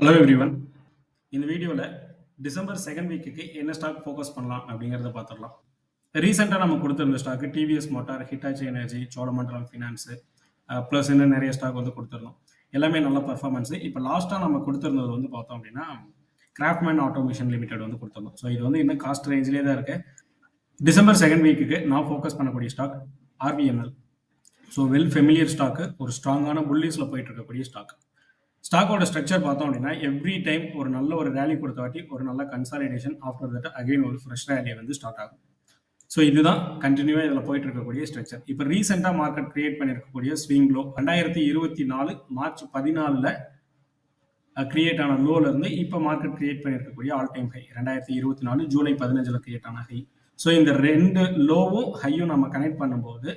Hello everyone. இந்த வீடியோவில் December second வீக்குக்கு என்ன ஸ்டாக் ஃபோக்கஸ் பண்ணலாம் அப்படிங்கிறத பார்த்துடலாம். ரீசெண்டாக நம்ம கொடுத்துருந்த stock TVS motor, Hitachi energy, Cholamandalam finance plus இன்னும் நிறைய ஸ்டாக் வந்து கொடுத்துருந்தோம். எல்லாமே நல்ல பர்ஃபார்மன்ஸு. இப்போ லாஸ்ட்டாக நம்ம கொடுத்துருந்தது வந்து பார்த்தோம் அப்படின்னா கிராஃப்ட்மேன் ஆட்டோமேஷன் லிமிடெட் வந்து கொடுத்துருந்தோம். ஸோ இது வந்து இன்னும் காஸ்ட் ரேஞ்சிலே தான் இருக்குது. டிசம்பர் செகண்ட் வீக்குக்கு நான் ஃபோக்கஸ் பண்ணக்கூடிய stock RVNL. So well familiar stock, ஒரு ஸ்ட்ராங்கான புல்லிஸில் போயிட்டு இருக்கக்கூடிய ஸ்டாக். ஸ்டாக்கோட ஸ்ட்ரக்சர் பார்த்தோம் அப்படின்னா எவ்ரி டைம் ஒரு நல்ல ஒரு ரேலி கொடுத்த வாட்டி ஒரு நல்ல கன்சாலிடேஷன், ஆஃப்டர் தட் அகைன் ஒரு ஃப்ரெஷ் ரேலியை வந்து ஸ்டார்ட் ஆகும். ஸோ இதுதான் கண்டினியூவாக இதில் போயிட்டு இருக்கக்கூடிய ஸ்ட்ரக்சர். இப்போ ரீசெண்டாக மார்க்கெட் கிரியேட் பண்ணியிருக்கக்கூடிய ஸ்விங் லோ 2024 மார்ச் 14 கிரியேட் ஆன லோல இருந்து இப்போ மார்க்கெட் கிரியேட் பண்ணியிருக்கக்கூடிய all time high 2024 July 15 create ஆன ஹை. ஸோ இந்த ரெண்டு லோவும் ஹையும் நம்ம கனெக்ட் பண்ணும்போது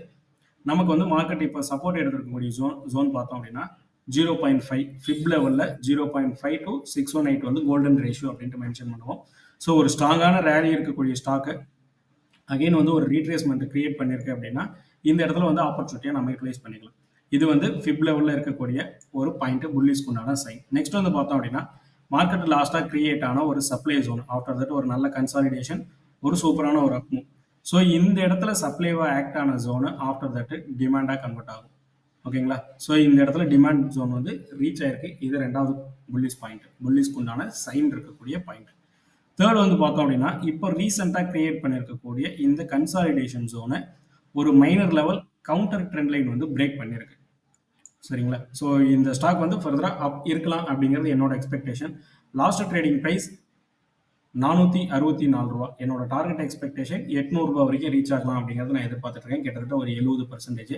நமக்கு வந்து மார்க்கெட் இப்போ சப்போர்ட் எடுத்துருக்கக்கூடிய ஜோன் பார்த்தோம் அப்படின்னா 0.5 ஃபிப் லெவலில் 0.5 to 618 வந்து கோல்டன் ரேஷியோ அப்படின்ட்டு மென்ஷன் பண்ணுவோம். ஸோ ஒரு ஸ்ட்ராங்கான ரேலி இருக்கக்கூடிய ஸ்டாக்கு அகெயின் வந்து ஒரு ரீட்ரேஸ்மெண்ட் கிரியேட் பண்ணியிருக்கு அப்படின்னா இந்த இடத்துல வந்து ஆப்பர்ச்சுனிட்டியாக நம்ம யூட்டிலைஸ் பண்ணிக்கலாம். இது வந்து ஃபிப் லெவலில் இருக்கக்கூடிய ஒரு பாயிண்ட் புல்லிஸ்க்கு உண்டான சைன். நெக்ஸ்ட் வந்து பார்த்தோம் அப்படின்னா மார்க்கெட் லாஸ்ட்டாக கிரியேட் ஆன ஒரு சப்ளை ஜோன், ஆஃப்டர் தட் ஒரு நல்ல கன்சாலிடேஷன், ஒரு சூப்பரான ஒரு அப்மூவ். ஸோ இந்த இடத்துல சப்ளைவாக ஆக்ட் ஆன ஜோனு ஆஃப்டர் தட் டிமாண்டாக கன்வெர்ட் ஆகும். ஓகேங்களா? ஸோ இந்த இடத்துல டிமாண்ட் ஜோன் வந்து ரீச் ஆயிருக்கு. இது ரெண்டாவது புல்லிஸ் பாயிண்ட், புல்லிஸ்க்கு உண்டான சைன் இருக்கக்கூடிய பாயிண்ட். தேர்ட் வந்து பார்த்தோம் அப்படின்னா இப்போ ரீசெண்டாக கிரியேட் பண்ணியிருக்கக்கூடிய இந்த கன்சாலிடேஷன் ஜோனை ஒரு minor level counter trend line வந்து பிரேக் பண்ணியிருக்கு. சரிங்களா? ஸோ இந்த ஸ்டாக் வந்து ஃபர்தராக அப் இருக்கலாம் அப்படிங்கிறது என்னோட எக்ஸ்பெக்டேஷன். லாஸ்ட் ட்ரேடிங் ப்ரைஸ் 464 ரூபா. என்னோட டார்கெட் எக்ஸ்பெக்டேஷன் 800 ரூபா வரைக்கும் ரீச் ஆகலாம் அப்படிங்கிறது நான் எதிர்பார்த்துட்டு இருக்கேன். கிட்டத்தட்ட ஒரு 70%.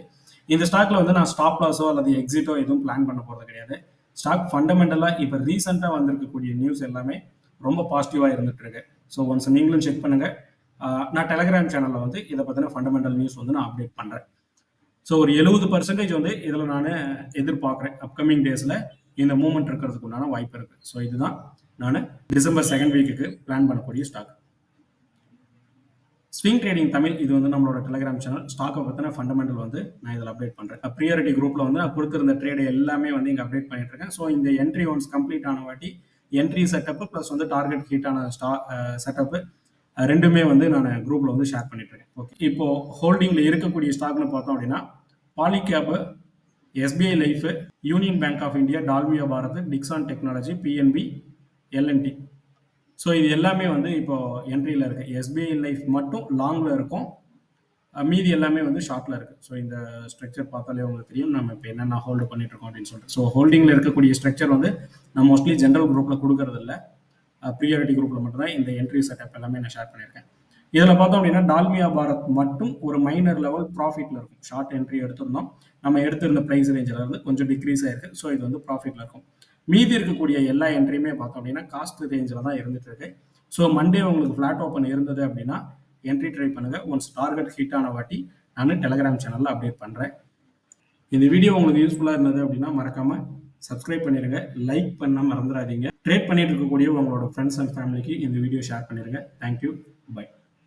இந்த ஸ்டாக்ல வந்து நான் ஸ்டாப் லாஸோ அல்லது எக்ஸிட்டோ எதுவும் பிளான் பண்ண போகிறது கிடையாது. ஸ்டாக் ஃபண்டமெண்டலாக இப்போ ரீசெண்டாக வந்திருக்கக்கூடிய நியூஸ் எல்லாமே ரொம்ப பாசிட்டிவாக இருந்துட்டு இருக்கு. ஸோ ஒன்ஸ் நீங்களும் செக் பண்ணுங்க. நான் டெலிகிராம் சேனலில் வந்து இதை பற்றின ஃபண்டமெண்டல் நியூஸ் வந்து நான் அப்டேட் பண்ணுறேன். ஸோ ஒரு 70% வந்து இதில் நான் எதிர்பார்க்குறேன். அப்கமிங் டேஸில் இந்த மூவ்மெண்ட் இருக்கிறதுக்கு உண்டான வாய்ப்பு இருக்கு. ஸோ இதுதான் நான் டிசம்பர் செகண்ட் வீக்குக்கு பிளான் பண்ணக்கூடிய ஸ்டாக். ஸ்விங் ட்ரேடிங் தமிழ், இது வந்து நம்மளோட டெலிகிராம் சேனல். ஸ்டாக்கை பற்றின ஃபண்டமெண்டல் வந்து நான் இதில் அப்டேட் பண்ணுறேன். ப்ரியாரிட்டி குரூப்பில் வந்து நான் கொடுத்துருந்த ட்ரேடு எல்லாமே வந்து இங்கே அப்டேட் பண்ணிட்டு இருக்கேன். ஸோ இந்த என்ட்ரி ஒன்ஸ் கம்ப்ளீட் ஆன வாட்டி என்ட்ரி செட்டப்பு ப்ளஸ் வந்து டார்கெட் ஹீட்டான செட்டப்பு ரெண்டுமே வந்து நான் குரூப்பில் வந்து ஷேர் பண்ணிட்டு இருக்கேன். ஓகே, இப்போ ஹோல்டிங்கில் இருக்கக்கூடிய ஸ்டாக்னு பார்த்தோம் அப்படின்னா Polycab, SBI life, Union Bank of India, Dalmia Bharat, Dixon technology, PNB, LNT. So இது எல்லாமே வந்து இப்போ என்ட்ரியில் இருக்கு. எஸ்பிஐ லைஃப் மட்டும் லாங்கில் இருக்கும், மீதி எல்லாமே வந்து ஷார்ட்டில் இருக்கு. ஸோ இந்த ஸ்ட்ரக்சர் பார்த்தாலே உங்களுக்கு தெரியும் நம்ம இப்போ என்னென்ன ஹோல்டு பண்ணிட்டு இருக்கோம் அப்படின்னு சொல்லிட்டு. ஸோ ஹோல்டிங்கில் இருக்கக்கூடிய ஸ்ட்ரக்சர் வந்து நான் மோஸ்ட்லி ஜென்ரல் குரூப்பில் கொடுக்கறது இல்லை, ப்ரியாரிட்டி குரூப்பில் மட்டும் தான் இந்த என்ட்ரி செட்டப் எல்லாமே நான் ஷேர் பண்ணியிருக்கேன். இதில் பார்த்தோம் அப்படின்னா டால்மியா பாரத் மட்டும் ஒரு மைனர் லெவல் ப்ராஃபிட்டில் இருக்கும். ஷார்ட் என்ட்ரி எடுத்திருந்தோம், நம்ம எடுத்திருந்த ப்ரைஸ் ரேஞ்சில் இருந்து கொஞ்சம் டிக்ரீஸ் ஆயிருக்கு. ஸோ இது வந்து ப்ராஃபிட்டில் இருக்கும். மீதி இருக்கக்கூடிய எல்லா என்ட்ரியுமே பார்த்தோம் அப்படின்னா காஸ்ட் ரேஞ்சில் தான் இருந்துட்டு இருக்கு. ஸோ மண்டே உங்களுக்கு ஃப்ளாட் ஓப்பன் இருந்தது அப்படின்னா என்ட்ரி ட்ரை பண்ணுங்க. ஒன்ஸ் டார்கெட் ஹிட் ஆன வாட்டி நான் டெலிகிராம் சேனலில் அப்டேட் பண்ணுறேன். இந்த வீடியோ உங்களுக்கு யூஸ்ஃபுல்லாக இருந்தது அப்படின்னா மறக்காம சப்ஸ்கிரைப் பண்ணிடுங்க, லைக் பண்ண மறந்துடாதீங்க. ட்ரேட் பண்ணிட்டு இருக்கக்கூடிய உங்களோட ஃப்ரெண்ட்ஸ் அண்ட் ஃபேமிலிக்கு இந்த வீடியோ ஷேர் பண்ணிடுங்க. Thank you, by.